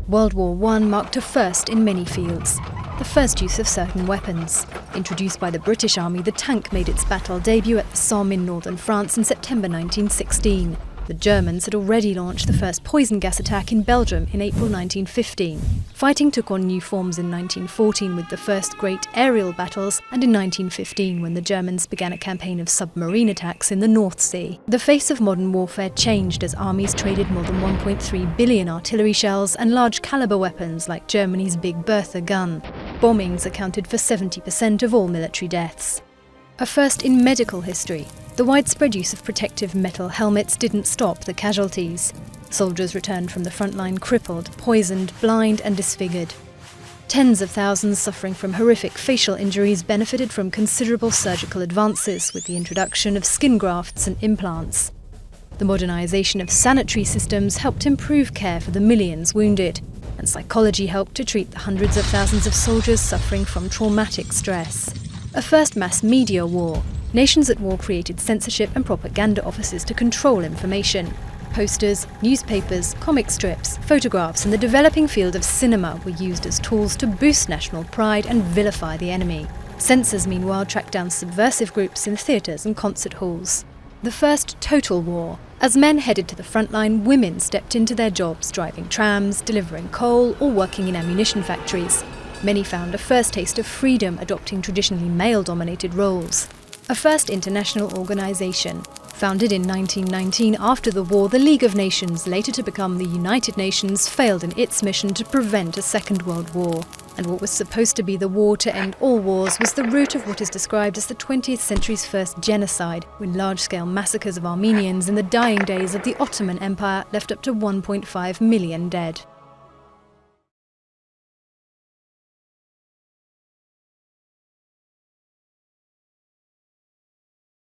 World War I marked a first in many fields. The first use of certain weapons. Introduced by the British Army, the tank made its battle debut at the Somme in northern France in September 1916. The Germans had already launched the first poison gas attack in Belgium in April 1915. Fighting took on new forms in 1914 with the first great aerial battles, and in 1915 when the Germans began a campaign of submarine attacks in the North Sea. The face of modern warfare changed as armies traded more than 1.3 billion artillery shells and large-caliber weapons like Germany's Big Bertha gun. Bombings accounted for 70% of all military deaths. A first in medical history. The widespread use of protective metal helmets didn't stop the casualties. Soldiers returned from the front line crippled, poisoned, blind and disfigured. Tens of thousands suffering from horrific facial injuries benefited from considerable surgical advances with the introduction of skin grafts and implants. The modernization of sanitary systems helped improve care for the millions wounded, and psychology helped to treat the hundreds of thousands of soldiers suffering from traumatic stress. A first mass media war. Nations at war created censorship and propaganda offices to control information. Posters, newspapers, comic strips, photographs and the developing field of cinema were used as tools to boost national pride and vilify the enemy. Censors, meanwhile, tracked down subversive groups in theatres and concert halls. The first total war. As men headed to the front line, women stepped into their jobs, driving trams, delivering coal or working in ammunition factories. Many found a first taste of freedom, adopting traditionally male-dominated roles. A first international organisation. Founded in 1919 after the war, the League of Nations, later to become the United Nations, failed in its mission to prevent a Second World War. And what was supposed to be the war to end all wars was the root of what is described as the 20th century's first genocide, when large-scale massacres of Armenians in the dying days of the Ottoman Empire left up to 1.5 million dead.